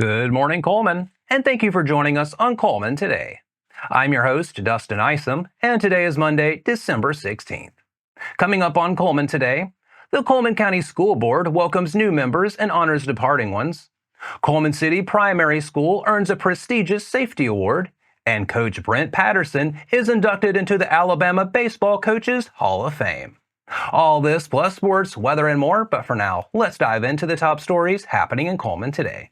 Good morning, Coleman, and thank you for joining us on Cullman Today. I'm your host, Dustin Isom, and today is Monday, December 16th. Coming up on Cullman Today, the Cullman County School Board welcomes new members and honors departing ones. Cullman City Primary School earns a prestigious safety award, and Coach Brent Patterson is inducted into the Alabama Baseball Coaches Hall of Fame. All this plus sports, weather, and more, but for now, let's dive into the top stories happening in Cullman today.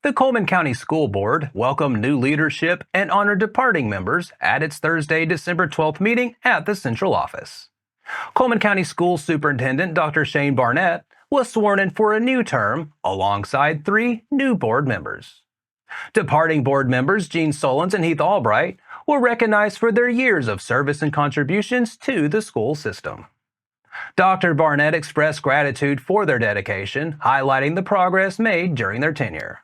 The Cullman County School Board welcomed new leadership and honored departing members at its Thursday, December 12th meeting at the central office. Cullman County School Superintendent Dr. Shane Barnett was sworn in for a new term alongside 3 new board members. Departing board members Gene Solons and Heath Albright were recognized for their years of service and contributions to the school system. Dr. Barnett expressed gratitude for their dedication, highlighting the progress made during their tenure.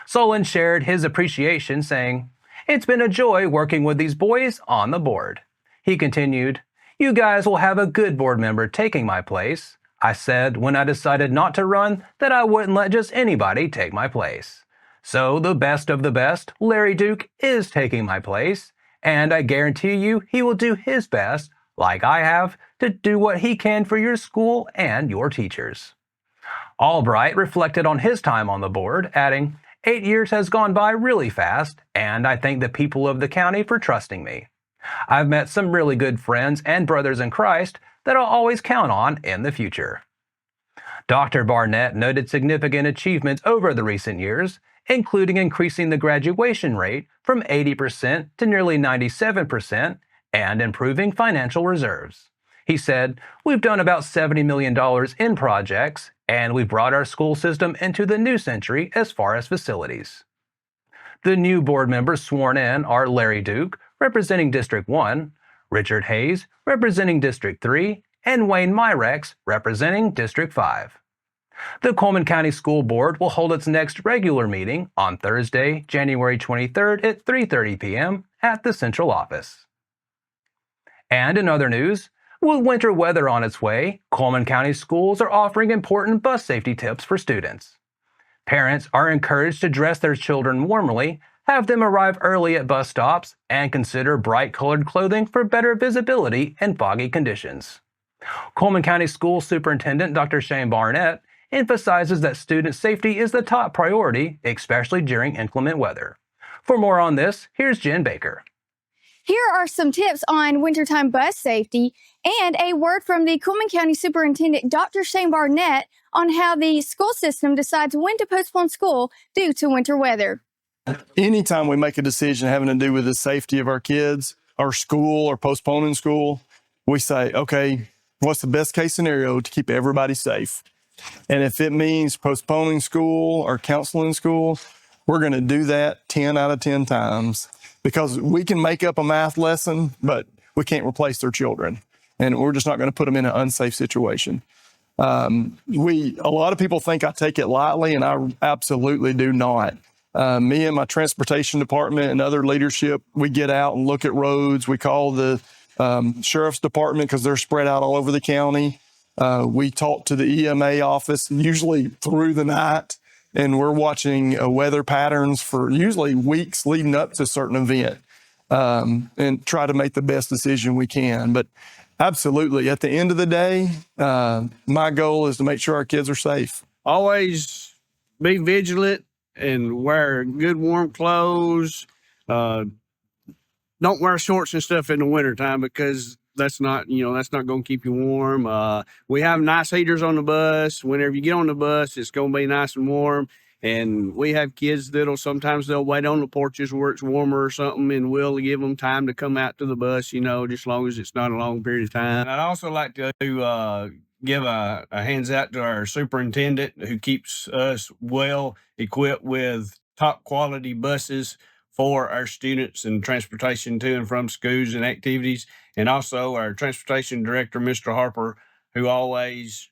Solon shared his appreciation, saying, "It's been a joy working with these boys on the board." He continued, "You guys will have a good board member taking my place. I said when I decided not to run that I wouldn't let just anybody take my place. So the best of the best, Larry Duke, is taking my place, and I guarantee you he will do his best, like I have, to do what he can for your school and your teachers." Albright reflected on his time on the board, adding, 8 years has gone by really fast, and I thank the people of the county for trusting me. I've met some really good friends and brothers in Christ that I'll always count on in the future." Dr. Barnett noted significant achievements over the recent years, including increasing the graduation rate from 80% to nearly 97% and improving financial reserves. He said, "We've done about $70 million in projects, and we've brought our school system into the new century as far as facilities." The new board members sworn in are Larry Duke, representing District 1, Richard Hayes, representing District 3, and Wayne Myrex, representing District 5. The Cullman County School Board will hold its next regular meeting on Thursday, January 23rd at 3:30 p.m. at the central office. And in other news, with winter weather on its way, Cullman County schools are offering important bus safety tips for students. Parents are encouraged to dress their children warmly, have them arrive early at bus stops, and consider bright-colored clothing for better visibility in foggy conditions. Cullman County School Superintendent Dr. Shane Barnett emphasizes that student safety is the top priority, especially during inclement weather. For more on this, here's Jen Baker. Here are some tips on wintertime bus safety and a word from the Cullman County Superintendent Dr. Shane Barnett on how the school system decides when to postpone school due to winter weather. Anytime we make a decision having to do with the safety of our kids, our school, or postponing school, we say, okay, what's the best case scenario to keep everybody safe? And if it means postponing school or counseling school, we're going to do that 10 out of 10 times. Because we can make up a math lesson, but we can't replace their children. And we're just not going to put them in an unsafe situation. A lot of people think I take it lightly, and I absolutely do not. Me and my transportation department and other leadership, we get out and look at roads. We call the sheriff's department because they're spread out all over the county. We talk to the EMA office, usually through the night. And we're watching weather patterns for usually weeks leading up to a certain event and try to make the best decision we can. But absolutely, at the end of the day, my goal is to make sure our kids are safe. Always be vigilant and wear good warm clothes. Don't wear shorts and stuff in the wintertime because that's not going to keep you warm. We have nice heaters on the bus. Whenever you get on the bus, it's going to be nice and warm. And we have kids sometimes they'll wait on the porches where it's warmer or something, and we'll give them time to come out to the bus, just as long as it's not a long period of time. And I'd also like to give a hands out to our superintendent who keeps us well equipped with top quality buses for our students and transportation to and from schools and activities. And also our transportation director, Mr. Harper, who always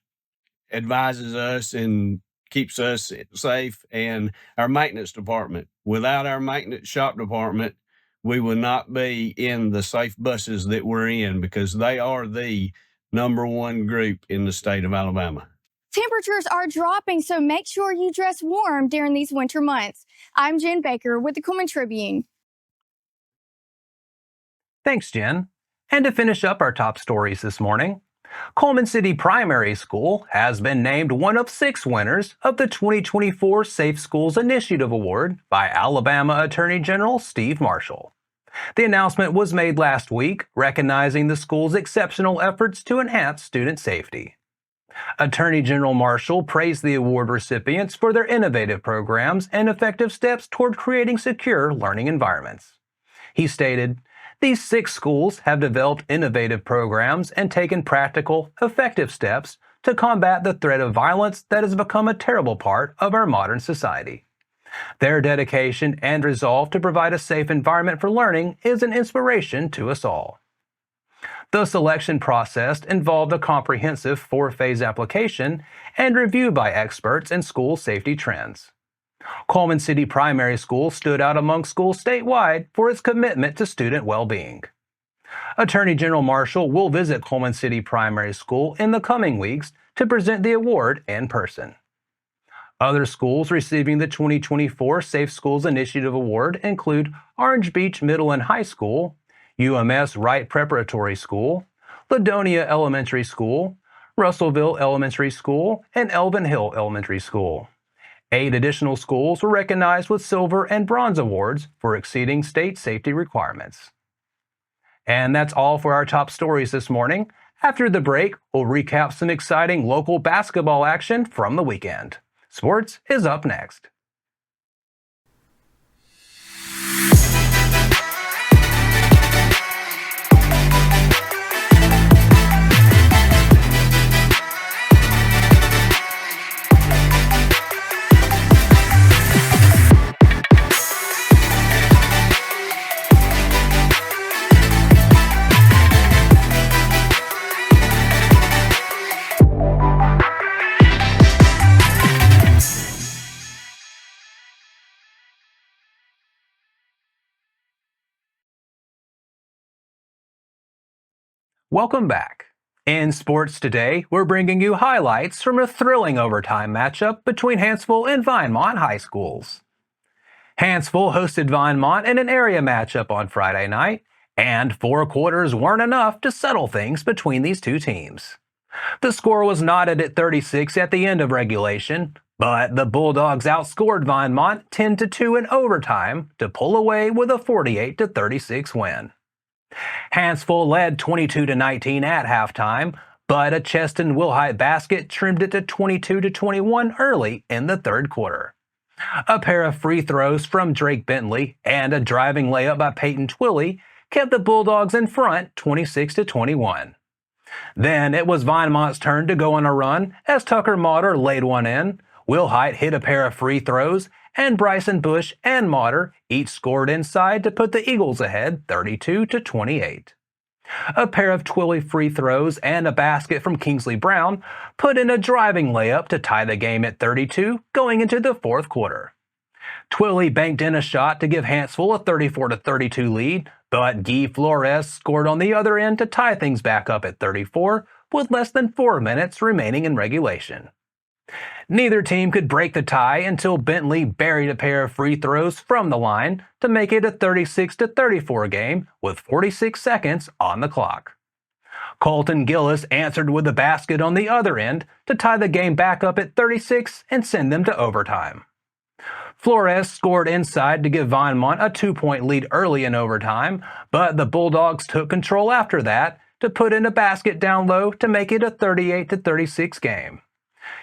advises us and keeps us safe, and our maintenance department. Without our maintenance shop department, we would not be in the safe buses that we're in because they are the #1 group in the state of Alabama. Temperatures are dropping, so make sure you dress warm during these winter months. I'm Jen Baker with the Cullman Tribune. Thanks, Jen. And to finish up our top stories this morning, Cullman City Primary School has been named one of 6 winners of the 2024 Safe Schools Initiative Award by Alabama Attorney General Steve Marshall. The announcement was made last week, recognizing the school's exceptional efforts to enhance student safety. Attorney General Marshall praised the award recipients for their innovative programs and effective steps toward creating secure learning environments. He stated, "These 6 schools have developed innovative programs and taken practical, effective steps to combat the threat of violence that has become a terrible part of our modern society. Their dedication and resolve to provide a safe environment for learning is an inspiration to us all." The selection process involved a comprehensive 4-phase application and review by experts in school safety trends. Cullman City Primary School stood out among schools statewide for its commitment to student well-being. Attorney General Marshall will visit Cullman City Primary School in the coming weeks to present the award in person. Other schools receiving the 2024 Safe Schools Initiative Award include Orange Beach Middle and High School, UMS Wright Preparatory School, Ladonia Elementary School, Russellville Elementary School, and Elvin Hill Elementary School. 8 additional schools were recognized with silver and bronze awards for exceeding state safety requirements. And that's all for our top stories this morning. After the break, we'll recap some exciting local basketball action from the weekend. Sports is up next. Welcome back. In sports today, we're bringing you highlights from a thrilling overtime matchup between Hanceville and Vinemont High Schools. Hanceville hosted Vinemont in an area matchup on Friday night, and 4 quarters weren't enough to settle things between these two teams. The score was knotted at 36 at the end of regulation, but the Bulldogs outscored Vinemont 10-2 in overtime to pull away with a 48-36 win. Hanceville led 22-19 at halftime, but a Cheston Wilhite basket trimmed it to 22-21 early in the third quarter. A pair of free throws from Drake Bentley and a driving layup by Peyton Twilley kept the Bulldogs in front 26-21. Then it was Vinemont's turn to go on a run as Tucker Motter laid one in, Wilhite hit a pair of free throws, and Bryson Bush and Motter each scored inside to put the Eagles ahead 32-28. A pair of Twilley free throws and a basket from Kingsley Brown put in a driving layup to tie the game at 32 going into the fourth quarter. Twilley banked in a shot to give Hanceville a 34-32 lead, but Guy Flores scored on the other end to tie things back up at 34 with less than 4 minutes remaining in regulation. Neither team could break the tie until Bentley buried a pair of free throws from the line to make it a 36-34 game with 46 seconds on the clock. Colton Gillis answered with a basket on the other end to tie the game back up at 36 and send them to overtime. Flores scored inside to give Vinemont a 2-point lead early in overtime, but the Bulldogs took control after that to put in a basket down low to make it a 38-36 game.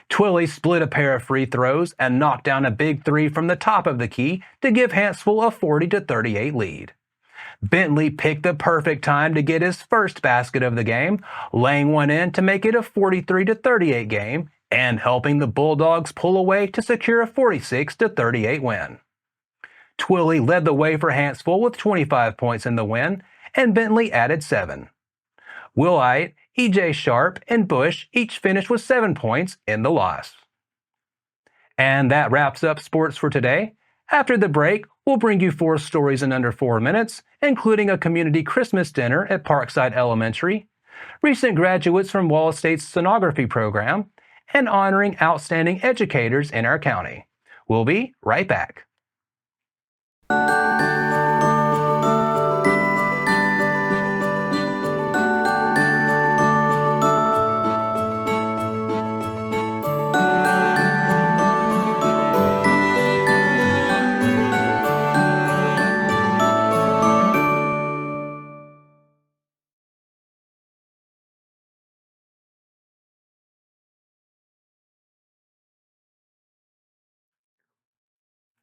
Twilley split a pair of free throws and knocked down a big 3 from the top of the key to give Hanceville a 40-38 lead. Bentley picked the perfect time to get his first basket of the game, laying one in to make it a 43-38 game and helping the Bulldogs pull away to secure a 46-38 win. Twilley led the way for Hanceville with 25 points in the win, and Bentley added 7. Wilhite, E.J. Sharp, and Bush each finished with 7 points in the loss. And that wraps up sports for today. After the break, we'll bring you 4 stories in under 4 minutes, including a community Christmas dinner at Parkside Elementary, recent graduates from Wallace State's sonography program, and honoring outstanding educators in our county. We'll be right back.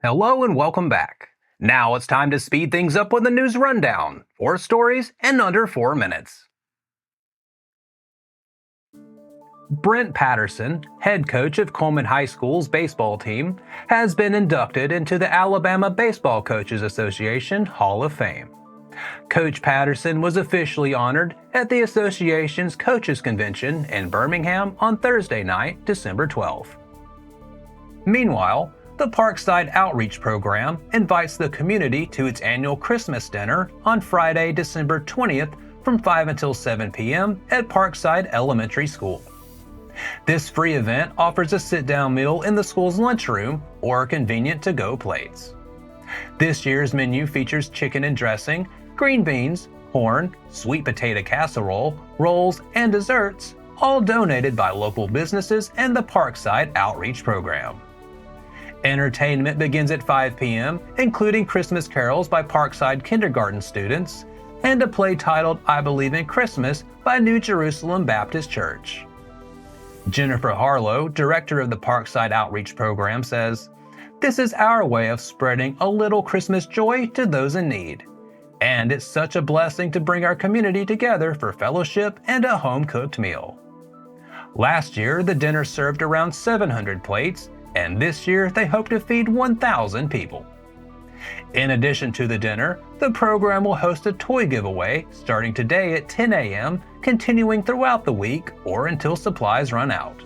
Hello and welcome back. Now it's time to speed things up with a news rundown. 4 stories in under 4 minutes. Brent Patterson, head coach of Cullman High School's baseball team, has been inducted into the Alabama Baseball Coaches Association Hall of Fame. Coach Patterson was officially honored at the association's Coaches Convention in Birmingham on Thursday night, December 12th. Meanwhile, the Parkside Outreach Program invites the community to its annual Christmas dinner on Friday, December 20th from 5 until 7 p.m. at Parkside Elementary School. This free event offers a sit-down meal in the school's lunchroom or convenient to-go plates. This year's menu features chicken and dressing, green beans, corn, sweet potato casserole, rolls, and desserts, all donated by local businesses and the Parkside Outreach Program. Entertainment begins at 5 p.m., including Christmas carols by Parkside kindergarten students and a play titled I Believe in Christmas by New Jerusalem Baptist Church. Jennifer Harlow, director of the Parkside Outreach Program, says, "This is our way of spreading a little Christmas joy to those in need. And it's such a blessing to bring our community together for fellowship and a home-cooked meal." Last year, the dinner served around 700 plates, and this year they hope to feed 1,000 people. In addition to the dinner, the program will host a toy giveaway starting today at 10 a.m., continuing throughout the week or until supplies run out.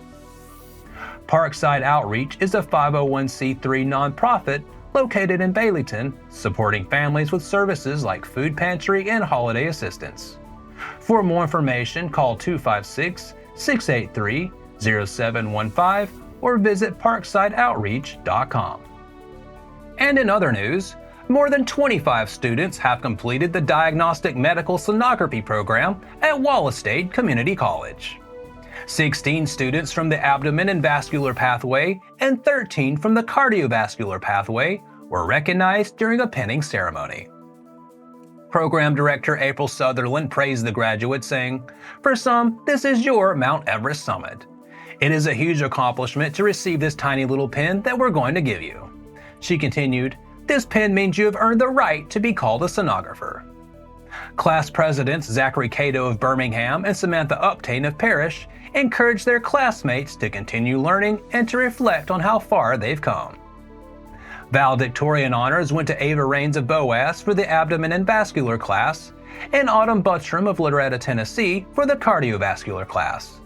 Parkside Outreach is a 501c3 nonprofit located in Baileyton, supporting families with services like food pantry and holiday assistance. For more information, call 256-683-0715 or visit parksideoutreach.com. And in other news, more than 25 students have completed the Diagnostic Medical Sonography program at Wallace State Community College. 16 students from the Abdomen and Vascular Pathway and 13 from the Cardiovascular Pathway were recognized during a pinning ceremony. Program Director April Sutherland praised the graduates, saying, "For some, this is your Mount Everest summit. It is a huge accomplishment to receive this tiny little pin that we're going to give you." She continued, "This pin means you have earned the right to be called a sonographer." Class presidents Zachary Cato of Birmingham and Samantha Uptain of Parrish encouraged their classmates to continue learning and to reflect on how far they've come. Valedictorian honors went to Ava Raines of Boaz for the Abdomen and Vascular class, and Autumn Buttram of Loretta, Tennessee for the Cardiovascular class.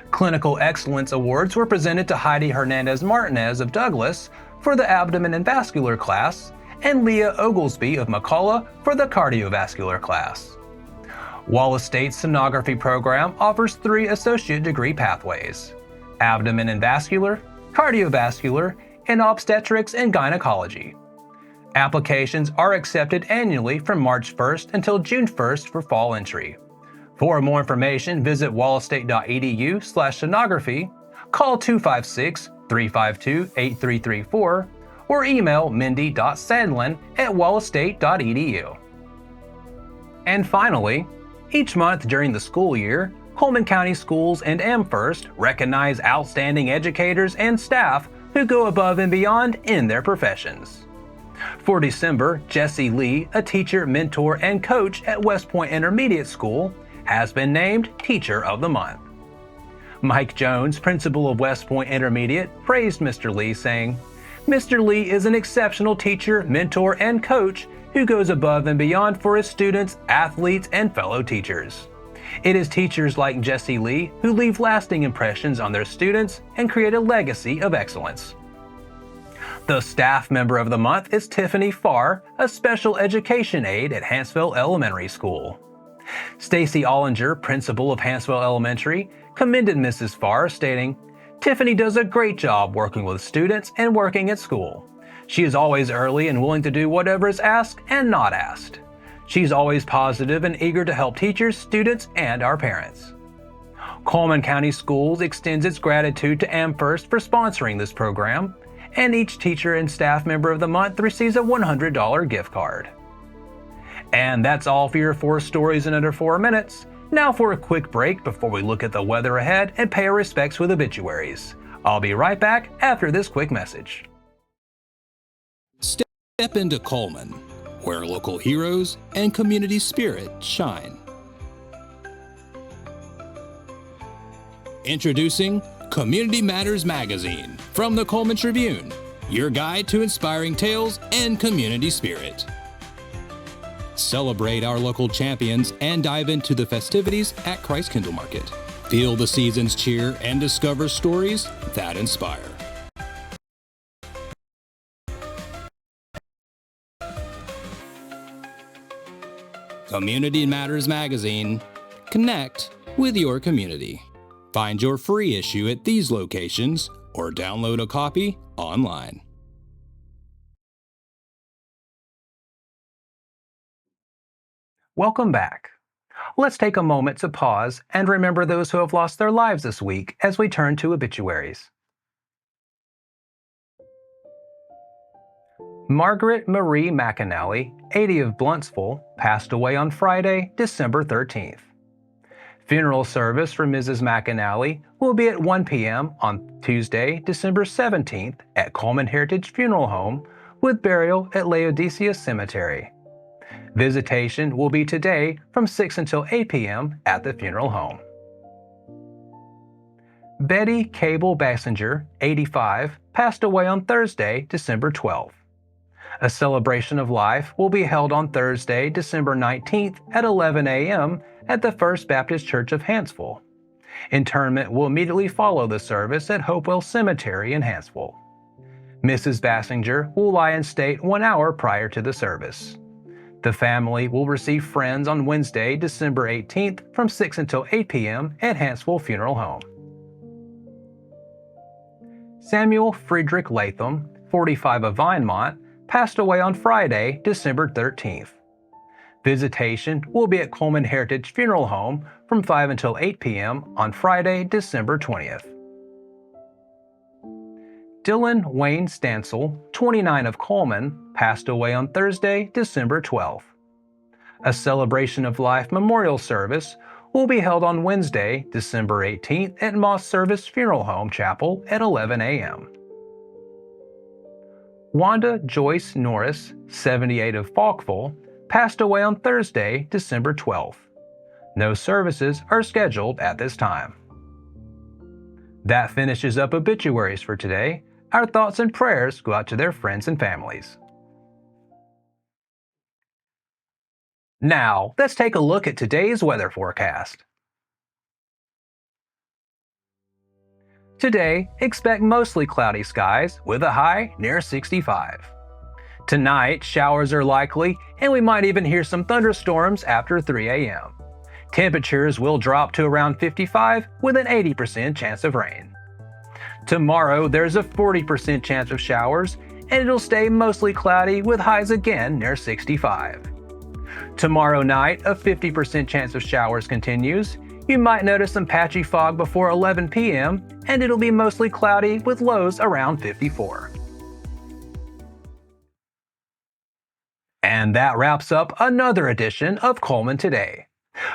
Clinical Excellence Awards were presented to Heidi Hernandez Martinez of Douglas for the Abdomen and Vascular class, and Leah Oglesby of McCullough for the Cardiovascular class. Wallace State's sonography program offers 3 associate degree pathways: Abdomen and Vascular, Cardiovascular, and Obstetrics and Gynecology. Applications are accepted annually from March 1st until June 1st for fall entry. For more information, visit wallacestate.edu/sonography, call 256-352-8334, or email mindy.sandlin@wallacestate.edu. And finally, each month during the school year, Cullman County Schools and AmFirst recognize outstanding educators and staff who go above and beyond in their professions. For December, Jessie Lee, a teacher, mentor, and coach at West Point Intermediate School, has been named Teacher of the Month. Mike Jones, principal of West Point Intermediate, praised Mr. Lee, saying, "Mr. Lee is an exceptional teacher, mentor, and coach who goes above and beyond for his students, athletes, and fellow teachers. It is teachers like Jessie Lee who leave lasting impressions on their students and create a legacy of excellence." The staff member of the month is Tiffany Farr, a special education aide at Hanceville Elementary School. Stacy Ollinger, principal of Hanceville Elementary, commended Mrs. Farr, stating, Tiffany does a great job working with students and working at school. She is always early and willing to do whatever is asked and not asked. She's always positive and eager to help teachers, students, and our parents. Cullman County Schools extends its gratitude to AmFirst for sponsoring this program, and each teacher and staff member of the month receives a $100 gift card. And that's all for your 4 stories in under 4 minutes. Now for a quick break before we look at the weather ahead and pay our respects with obituaries. I'll be right back after this quick message. Step into Cullman, where local heroes and community spirit shine. Introducing Community Matters Magazine from the Cullman Tribune, your guide to inspiring tales and community spirit. Celebrate our local champions and dive into the festivities at Christ Kindle Market. Feel the season's cheer and discover stories that inspire. Community Matters Magazine. Connect with your community. Find your free issue at these locations or download a copy online. Welcome back. Let's take a moment to pause and remember those who have lost their lives this week as we turn to obituaries. Margaret Marie McAnally, 80 of Bluntsville, passed away on Friday, December 13th. Funeral service for Mrs. McAnally will be at 1 p.m. on Tuesday, December 17th at Cullman Heritage Funeral Home with burial at Laodicea Cemetery. Visitation will be today from 6 until 8 p.m. at the funeral home. Betty Cable Bassinger, 85, passed away on Thursday, December 12th. A celebration of life will be held on Thursday, December 19th at 11 a.m. at the First Baptist Church of Hanceville. Interment will immediately follow the service at Hopewell Cemetery in Hanceville. Mrs. Bassinger will lie in state 1 hour prior to the service. The family will receive friends on Wednesday, December 18th from 6 until 8 p.m. at Hanceville Funeral Home. Samuel Friedrich Latham, 45 of Vinemont, passed away on Friday, December 13th. Visitation will be at Cullman Heritage Funeral Home from 5 until 8 p.m. on Friday, December 20th. Dylan Wayne Stansel, 29 of Cullman, passed away on Thursday, December 12th. A celebration of life memorial service will be held on Wednesday, December 18th at Moss Service Funeral Home Chapel at 11 a.m. Wanda Joyce Norris, 78 of Falkville, passed away on Thursday, December 12th. No services are scheduled at this time. That finishes up obituaries for today. Our thoughts and prayers go out to their friends and families. Now, let's take a look at today's weather forecast. Today, expect mostly cloudy skies with a high near 65. Tonight, showers are likely, and we might even hear some thunderstorms after 3 a.m. Temperatures will drop to around 55 with an 80% chance of rain. Tomorrow, there's a 40% chance of showers, and it'll stay mostly cloudy with highs again near 65. Tomorrow night, a 50% chance of showers continues. You might notice some patchy fog before 11 p.m., and it'll be mostly cloudy with lows around 54. And that wraps up another edition of Cullman Today.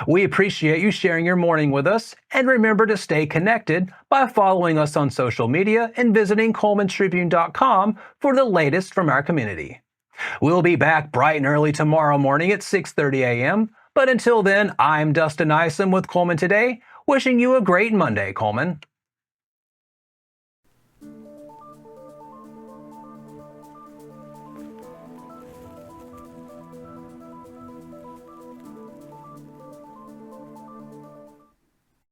We appreciate you sharing your morning with us, and remember to stay connected by following us on social media and visiting CullmanTribune.com for the latest from our community. We'll be back bright and early tomorrow morning at 6:30 a.m., but until then, I'm Dustin Isom with Cullman Today, wishing you a great Monday, Cullman.